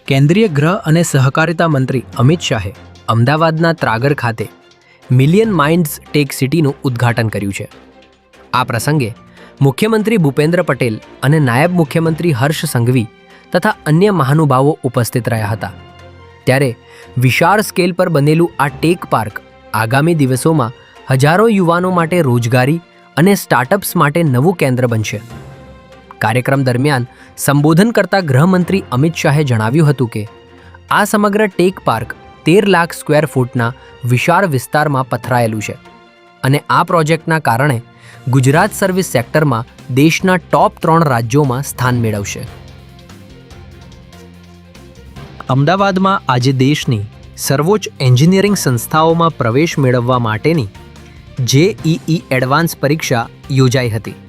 કેન્દ્રીય ગૃહ અને સહકારિતા મંત્રી અમિત શાહે અમદાવાદના ત્રાગર ખાતે મિલિયન માઇન્ડ્સ ટેક સિટીનું ઉદ્ઘાટન કર્યું છે. આ પ્રસંગે મુખ્યમંત્રી ભૂપેન્દ્ર પટેલ અને નાયબ મુખ્યમંત્રી હર્ષ સંઘવી તથા અન્ય મહાનુભાવો ઉપસ્થિત રહ્યા હતા. ત્યારે વિશાળ સ્કેલ પર બનેલું આ ટેક પાર્ક આગામી દિવસોમાં હજારો યુવાનો માટે રોજગારી અને સ્ટાર્ટઅપ્સ માટે નવું કેન્દ્ર બનશે. કાર્યક્રમ દરમિયાન સંબોધન કરતા ગૃહમંત્રી અમિત શાહે જણાવ્યું હતું કે આ સમગ્ર ટેક પાર્ક 13 લાખ સ્ક્વેર ફૂટના વિશાળ વિસ્તારમાં પથરાયેલું છે અને આ પ્રોજેક્ટના કારણે ગુજરાત સર્વિસ સેક્ટરમાં દેશના ટોપ 3 રાજ્યોમાં સ્થાન મેળવશે. અમદાવાદમાં આજે દેશની સર્વોચ્ચ એન્જિનિયરિંગ સંસ્થાઓમાં પ્રવેશ મેળવવા માટેની JEE એડવાન્સ પરીક્ષા યોજાઈ હતી.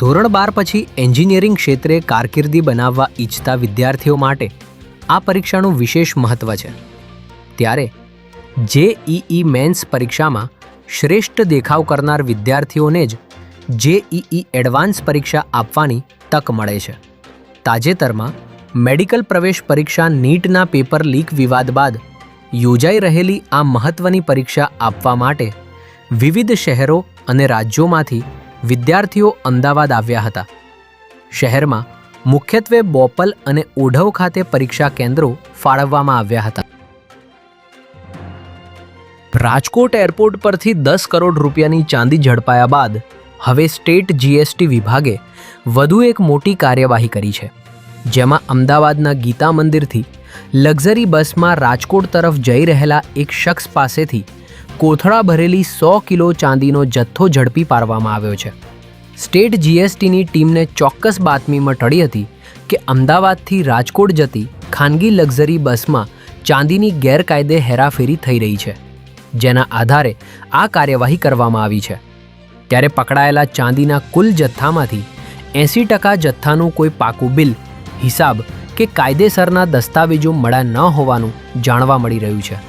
ધોરણ 12 પછી એન્જિનિયરિંગ ક્ષેત્રે કારકિર્દી બનાવવા ઈચ્છતા વિદ્યાર્થીઓ માટે આ પરીક્ષાનું વિશેષ મહત્ત્વ છે. ત્યારે JEE મેન્સ પરીક્ષામાં શ્રેષ્ઠ દેખાવ કરનાર વિદ્યાર્થીઓને જ JEE એડવાન્સ પરીક્ષા આપવાની તક મળે છે. તાજેતરમાં મેડિકલ પ્રવેશ પરીક્ષા નીટના પેપર લીક વિવાદ બાદ યોજાઈ રહેલી આ મહત્ત્વની પરીક્ષા આપવા માટે વિવિધ શહેરો અને રાજ્યોમાંથી વિદ્યાર્થીઓ અમદાવાદ આવ્યા હતા. શહેરમાં મુખ્યત્વે બોપલ અને ઓઢવ ખાતે પરીક્ષા કેન્દ્રો ફાળવવામાં આવ્યા હતા. રાજકોટ એરપોર્ટ પરથી 10 કરોડ રૂપિયાની ચાંદી ઝડપાયા બાદ હવે સ્ટેટ GST વિભાગે વધુ એક મોટી કાર્યવાહી કરી છે. જેમાં અમદાવાદના ગીતા મંદિરથી લક્ઝરી બસમાં રાજકોટ તરફ જઈ રહેલા એક શખ્સ પાસેથી કોથળા ભરેલી 100 કિલો ચાંદીનો જથ્થો ઝડપી પાડવામાં આવ્યો છે. સ્ટેટ GSTની ટીમને ચોક્કસ બાતમી મળી હતી કે અમદાવાદથી રાજકોટ જતી ખાનગી લક્ઝરી બસમાં ચાંદીની ગેરકાયદે હેરાફેરી થઈ રહી છે, જેના આધારે આ કાર્યવાહી કરવામાં આવી છે. ત્યારે પકડાયેલા ચાંદીના કુલ જથ્થામાંથી 80% જથ્થાનું કોઈ પાકું બિલ, હિસાબ કે કાયદેસરના દસ્તાવેજો મળ્યા ન હોવાનું જાણવા મળી રહ્યું છે.